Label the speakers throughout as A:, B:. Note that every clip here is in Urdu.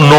A: 9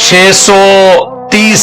A: 630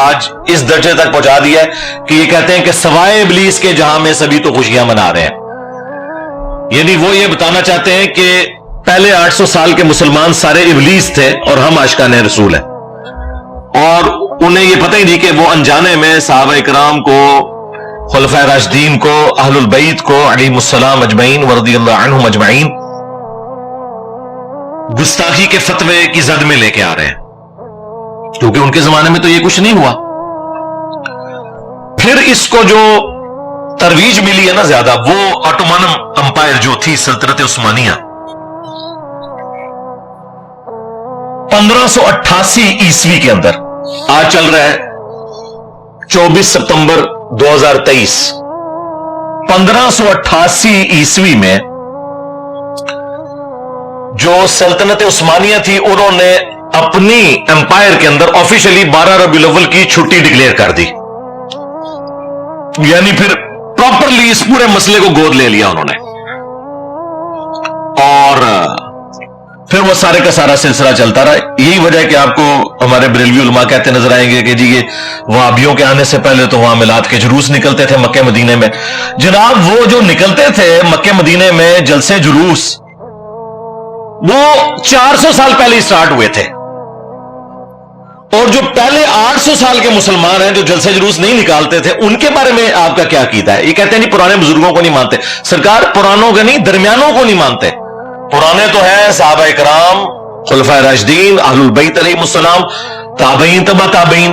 A: آج اس درجے تک پہنچا دیا ہے کہ یہ کہتے ہیں کہ سوائے ابلیس کے جہاں میں سبھی تو خوشیاں منا رہے ہیں. یعنی وہ یہ بتانا چاہتے ہیں کہ پہلے 800 سال کے مسلمان سارے ابلیس تھے اور ہم عاشقان رسول ہیں, اور انہیں یہ پتہ ہی نہیں کہ وہ انجانے میں صحابہ اکرام کو, خلفائے راشدین کو, اہل البیت کو علیہم السلام اجمعین ورضی اللہ عنہم اجمعین گستاخی کے فتوے کی زد میں لے کے آ رہے ہیں, کیونکہ ان کے زمانے میں تو یہ کچھ نہیں ہوا. پھر اس کو جو ترویج ملی ہے نا زیادہ, وہ آٹومان امپائر جو تھی سلطنت عثمانیہ 1588 عیسوی کے اندر, آج چل رہا ہے 24 ستمبر 2023, 1588 عیسوی میں جو سلطنت عثمانیہ تھی انہوں نے اپنی امپائر کے اندر آفیشلی 12 ربیع الاول کی چھٹی ڈکلیئر کر دی. یعنی پھر پراپرلی اس پورے مسئلے کو گود لے لیا انہوں نے, اور پھر وہ سارے کا سارا سلسلہ چلتا رہا. یہی وجہ ہے کہ آپ کو ہمارے بریلوی علماء کہتے نظر آئیں گے کہ جی یہ وہابیوں کے آنے سے پہلے تو وہاں میلاد کے جلوس نکلتے تھے مکہ مدینے میں. جناب وہ جو نکلتے تھے مکہ مدینے میں جلسے جلوس, وہ 400 سال پہلے سٹارٹ ہوئے تھے, اور جو پہلے 800 سال کے مسلمان ہیں جو جلسے جلوس نہیں نکالتے تھے, ان کے بارے میں آپ کا کیا عقیدہ ہے؟ یہ کہتے ہیں نہیں پرانے بزرگوں کو نہیں مانتے. سرکار پرانوں کا نہیں, درمیانوں کو نہیں مانتے. پرانے تو ہیں صحابہ اکرام, خلفائے راشدین, اہل البیت علیہ السلام, تابعین, تبع تابعین.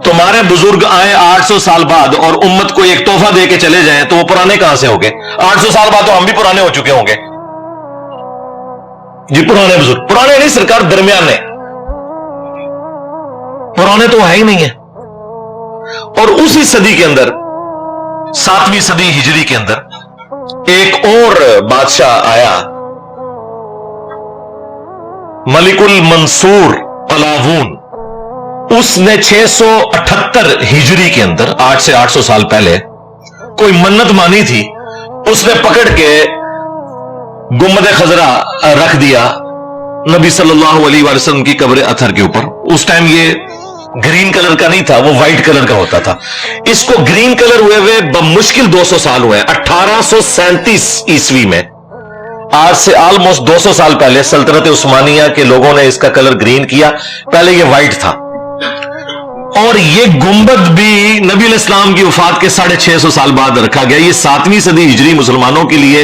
A: تمہارے بزرگ آئے 800 سال بعد اور امت کو ایک تحفہ دے کے چلے جائیں تو وہ پرانے کہاں سے ہو گئے؟ 800 سال بعد تو ہم بھی پرانے ہو چکے ہوں گے. جی پرانے بزرگ, پرانے نہیں سرکار, درمیانے. پرانے تو ہے ہی نہیں ہے. اور اسی صدی کے اندر 7ویں صدی ہجری کے اندر ایک اور بادشاہ آیا, ملک المنصور قلاوون. اس نے 678 ہجری کے اندر, 8 سے 800 سال پہلے کوئی منت مانی تھی, اس نے پکڑ کے گنبد خضرا رکھ دیا نبی صلی اللہ علیہ وآلہ وسلم کی قبر اطہر کے اوپر. اس ٹائم یہ گرین کلر کا نہیں تھا, وہ وائٹ کلر کا ہوتا تھا. اس کو گرین کلر ہوئے ہوئے بمشکل 200 سال ہوئے. 1837 عیسوی میں, آج سے آلموسٹ 200 سال پہلے سلطنت عثمانیہ کے لوگوں نے اس کا کلر گرین کیا. پہلے یہ وائٹ تھا, اور یہ گنبد بھی نبی علیہ السلام کی وفات کے 650 سال بعد رکھا گیا. یہ 7ویں صدی ہجری مسلمانوں کے لیے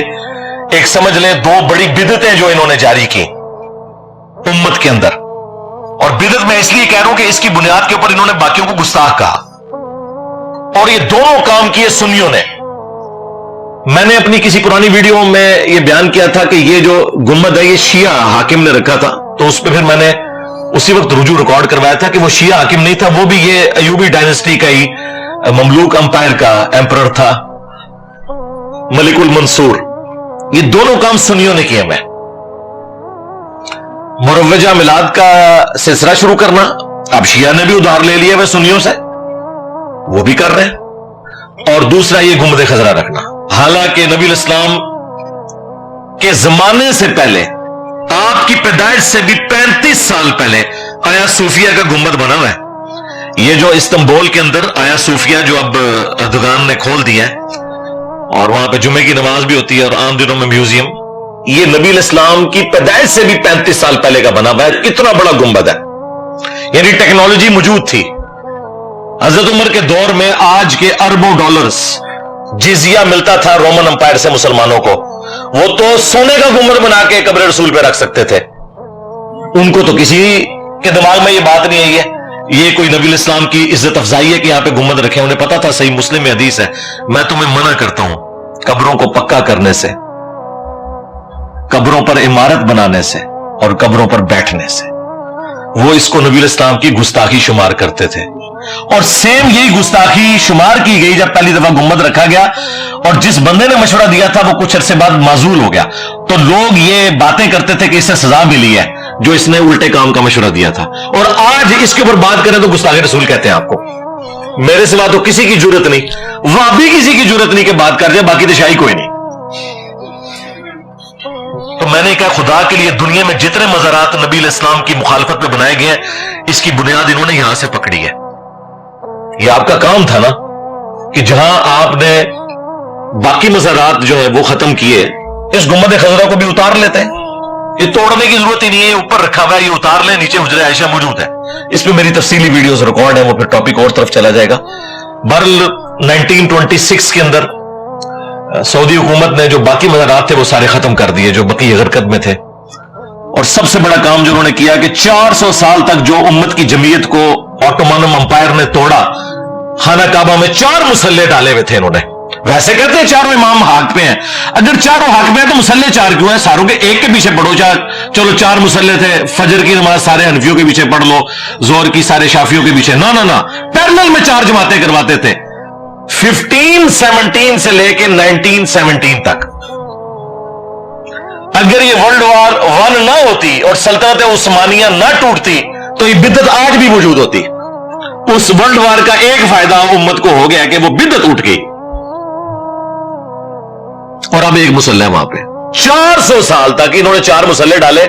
A: ایک سمجھ لیں 2 بڑی بدعتیں جو انہوں نے جاری کی امت کے اندر. اور بدعت میں اس لیے کہہ رہا ہوں کہ اس کی بنیاد کے اوپر انہوں نے باقیوں کو گستاخ کہا, اور یہ دونوں کام کیے سنیوں نے. میں نے اپنی کسی پرانی ویڈیو میں یہ بیان کیا تھا کہ یہ جو گنبد ہے یہ شیعہ حاکم نے رکھا تھا, تو اس پہ پھر میں نے اسی وقت رجوع ریکارڈ کروایا تھا کہ وہ شیعہ حاکم نہیں تھا, وہ بھی یہ ایوبی ڈائنسٹی کا ہی مملوک امپائر کا ایمپرر تھا, ملک المنصور. یہ دونوں کام سنیوں نے کیے. میں مروجہ میلاد کا سلسلہ شروع کرنا, اب شیعہ نے بھی ادھار لے لیا ہے سنیوں سے, وہ بھی کر رہے ہیں. اور دوسرا یہ گنبد خضرا رکھنا, حالانکہ نبی الاسلام کے زمانے سے پہلے, آپ کی پیدائش سے بھی 35 سال پہلے آیا صوفیہ کا گنبد بنا ہوا ہے. یہ جو استنبول کے اندر آیا صوفیہ جو اب اردگان نے کھول دیا ہے, اور وہاں پہ جمعے کی نماز بھی ہوتی ہے, اور عام دنوں میں میوزیم, یہ نبی الاسلام کی پیدائش سے بھی 35 سال پہلے کا بنا ہوا ہے. کتنا بڑا گنبد ہے, یعنی ٹیکنالوجی موجود تھی. حضرت عمر کے دور میں آج کے اربوں ڈالرز جزیہ ملتا تھا رومن امپائر سے مسلمانوں کو, وہ تو سونے کا گنبد بنا کے قبر رسول پہ رکھ سکتے تھے. ان کو تو کسی کے دماغ میں یہ بات نہیں آئی ہے یہ کوئی نبی الاسلام کی عزت افزائی ہے کہ یہاں پہ گنبد رکھے. انہیں پتا تھا, صحیح مسلم میں حدیث ہے, میں تمہیں منع کرتا ہوں قبروں کو پکا کرنے سے, قبروں پر عمارت بنانے سے, اور قبروں پر بیٹھنے سے. وہ اس کو نبی الاسلام کی گستاخی شمار کرتے تھے. اور سیم یہی گستاخی شمار کی گئی جب پہلی دفعہ گنبد رکھا گیا, اور جس بندے نے مشورہ دیا تھا وہ کچھ عرصے بعد معزول ہو گیا. تو لوگ یہ باتیں کرتے تھے کہ اس سے سزا ملی ہے جو اس نے الٹے کام کا مشورہ دیا تھا. اور آج اس کے اوپر بات کریں تو گستاخی رسول کہتے ہیں آپ کو. میرے سوا تو کسی کی جرت نہیں, وہاں بھی کسی کی جرت نہیں کہ بات کر جائے, باقی تو شاہی کوئی نہیں. تو میں نے کہا خدا کے لیے دنیا میں جتنے مزارات نبی علیہ السلام کی مخالفت میں بنائے گئے ہیں اس کی بنیاد انہوں نے یہاں سے پکڑی ہے. یہ آپ کا کام تھا نا کہ جہاں آپ نے باقی مزارات جو ہے وہ ختم کیے, اس گنبد خضرا کو بھی اتار لیتے ہیں. یہ توڑنے کی ضرورت ہی نہیں ہے, اوپر رکھا ہوا ہے, یہ اتار لیں. نیچے حجرہ عائشہ موجود ہے, اس پہ میری تفصیلی ویڈیوز ریکارڈ ہیں, وہ پھر ٹاپک اور طرف چلا جائے گا. بہرحال 1926 کے اندر سعودی حکومت نے جو باقی مزارات تھے وہ سارے ختم کر دیے جو بقی غرقد میں تھے. اور سب سے بڑا کام جو انہوں نے کیا کہ 400 سال تک جو امت کی جمعیت کو آٹومانم امپائر نے توڑا, خانہ کعبہ میں 4 مسلح ڈالے ہوئے تھے انہوں نے. ویسے کہتے ہیں چاروں امام حق پہ ہیں, اگر چاروں حق پہ ہیں تو مسلح 4 کیوں ہیں؟ ساروں کے ایک کے پیچھے پڑھو. چلو 4 مسلح تھے, فجر کی نماز سارے حنفیوں کے پیچھے پڑھ لو, ظہر کی سارے شافیوں کے پیچھے. نہ پیرلل میں 4 جماعتیں کرواتے تھے 1517 سے لے کے 1917 تک. اگر یہ ورلڈ وار 1 نہ ہوتی اور سلطنت عثمانیہ نہ ٹوٹتی تو یہ بدعت آج بھی موجود ہوتی. اس ورلڈ وار کا ایک فائدہ امت کو ہو گیا کہ وہ بدعت اٹھ گئی, اور اب ایک مسلح وہاں پہ. 400 سال تک انہوں نے 4 مسلح ڈالے.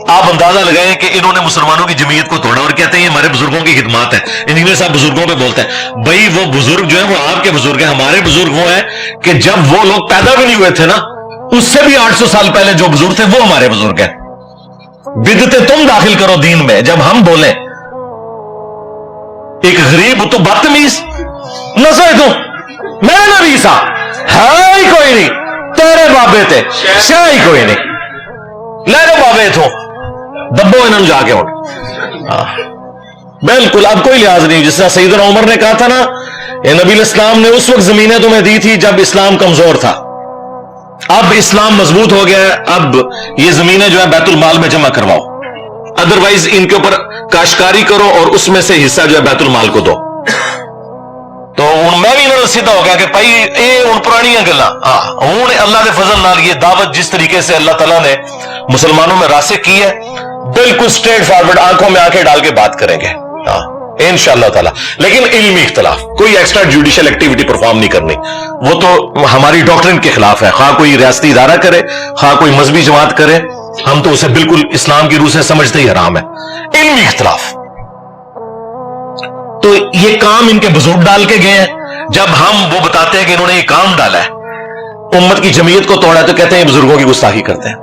A: آپ اندازہ لگائیں کہ انہوں نے مسلمانوں کی جمعیت کو توڑا, اور کہتے ہیں یہ ہمارے بزرگوں کی خدمات ہے. انجینئر صاحب بزرگوں پہ بولتے ہیں, بھائی وہ بزرگ جو ہیں وہ آپ کے بزرگ ہیں. ہمارے بزرگ وہ ہیں کہ جب وہ لوگ پیدا بھی نہیں ہوئے تھے نا, اس سے بھی 800 سال پہلے جو بزرگ تھے وہ ہمارے بزرگ ہیں. بدعتیں تم داخل کرو دین میں. جب ہم بولیں ایک غریب تو بدتمیز نہ سوچ دوں میں نبی سا ہے ہی کوئی نہیں, تیرے بابے تھے شاہ ہی کوئی نہیں, لے لو بابے تھو دبو انہوں جا کے بالکل اب کوئی لحاظ نہیں. جس طرح سیدنا عمر نے کہا تھا نا, نبی الاسلام نے اس وقت زمینیں تمہیں دی تھی جب اسلام کمزور تھا, اب اسلام مضبوط ہو گیا ہے, اب یہ زمینیں جو ہے بیت المال میں جمع کرواؤ, ادروائز ان کے اوپر کاشتکاری کرو اور اس میں سے حصہ جو ہے بیت المال کو دو. تو میں بھی انہوں نے سیدھا ہو گیا کہ بھائی یہ ان پرانی گلا ہوں اللہ کے فضل نال یہ دعوت جس طریقے سے اللہ تعالیٰ نے مسلمانوں میں راسخ کی ہے بالکل سٹریٹ فارورڈ آنکھوں میں آنکھیں ڈال کے بات کریں گے انشاءاللہ تعالی. لیکن علمی اختلاف, کوئی ایکسٹرا جوڈیشل ایکٹیویٹی پرفارم نہیں کرنی, وہ تو ہماری ڈاکٹرن کے خلاف ہے. خواہ کوئی ریاستی ادارہ کرے, خواہ کوئی مذہبی جماعت کرے, ہم تو اسے بالکل اسلام کی روح سے سمجھتے ہی حرام ہے. علمی اختلاف. تو یہ کام ان کے بزرگ ڈال کے گئے ہیں. جب ہم وہ بتاتے ہیں کہ انہوں نے یہ کام ڈالا ہے, امت کی جمعیت کو توڑا ہے, تو کہتے ہیں یہ بزرگوں کی گستاخی کرتے ہیں.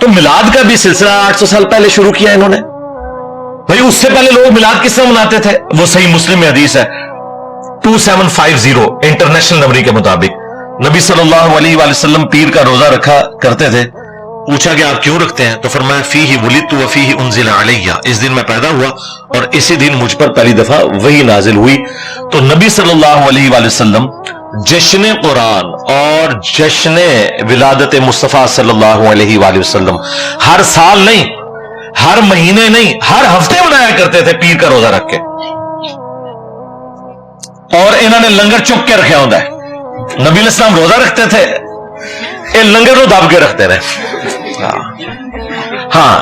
A: تو میلاد کا بھی سلسلہ 800 سال پہلے شروع کیا انہوں نے. بھائی اس سے پہلے لوگ میلاد کس طرح مناتے تھے؟ وہ صحیح مسلم میں حدیث ہے 2750 انٹرنیشنل نمبر کے مطابق, نبی صلی اللہ علیہ وآلہ وسلم پیر کا روزہ رکھا کرتے تھے. پوچھا کہ آپ کیوں رکھتے ہیں؟ تو فرمایا فیہ ولدت وفیہ انزل علیہ, اس دن میں پیدا ہوا اور اسی دن مجھ پر پہلی دفعہ وحی نازل ہوئی. تو نبی صلی اللہ علیہ وآلہ وسلم جشن قرآن اور جشن ولادت مصطفیٰ صلی اللہ علیہ وآلہ وسلم ہر سال نہیں, ہر مہینے نہیں, ہر ہفتے منایا کرتے تھے پیر کا روزہ رکھ کے. اور انہوں نے لنگر چک کے رکھا ہوتا ہے. نبی علیہ السلام روزہ رکھتے تھے, یہ لنگر کو دب کے رکھتے رہے. ہاں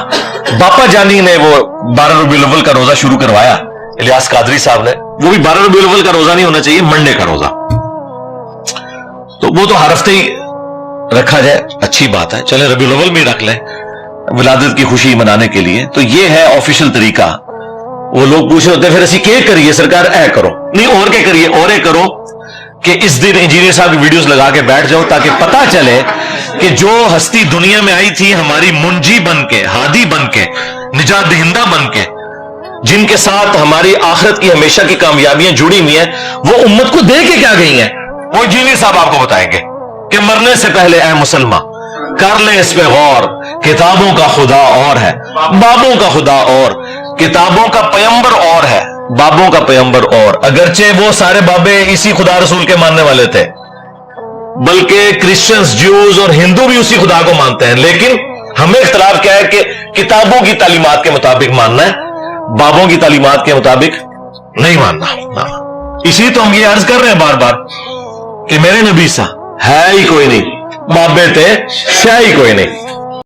A: باپا جانی نے وہ 12 ربیع الاول کا روزہ شروع کروایا, الیاس قادری صاحب نے. وہ بھی 12 ربیع الاول کا روزہ نہیں ہونا چاہیے, منڈے کا روزہ. تو وہ تو ہر ہفتے ہی رکھا جائے, اچھی بات ہے, چلے ربیع الاول میں ہی رکھ لیں ولادت کی خوشی منانے کے لیے. تو یہ ہے آفیشل طریقہ. وہ لوگ پوچھ رہے ہوتے ہیں پھر اسی کیک کریے سرکار, اے کرو نہیں اور کیا کریے, اور اے کرو کہ اس دن انجینئر صاحب کی ویڈیوز لگا کے بیٹھ جاؤ تاکہ پتا چلے کہ جو ہستی دنیا میں آئی تھی ہماری منجی بن کے, ہادی بن کے, نجات دہندہ بن کے, جن کے ساتھ ہماری آخرت کی ہمیشہ کی کامیابیاں جڑی ہوئی ہیں, وہ امت کو دے کے کیا گئی ہیں وہ انجینئر صاحب آپ کو بتائیں گے کہ مرنے سے پہلے اے مسلمان کر لیں اس پہ غور. کتابوں کا خدا اور ہے, بابوں کا خدا اور, کتابوں کا پیمبر اور ہے, بابوں کا پیمبر اور. اگرچہ وہ سارے بابے اسی خدا رسول کے ماننے والے تھے, بلکہ کرسچنز, جیوز اور ہندو بھی اسی خدا کو مانتے ہیں, لیکن ہمیں اختلاف کیا ہے کہ کتابوں کی تعلیمات کے مطابق ماننا ہے, بابوں کی تعلیمات کے مطابق نہیں ماننا. اسی تو ہم یہ عرض کر رہے ہیں بار بار کہ میرے نبی سا ہے ہی کوئی نہیں, بابے تھے شاہ ہی کوئی نہیں.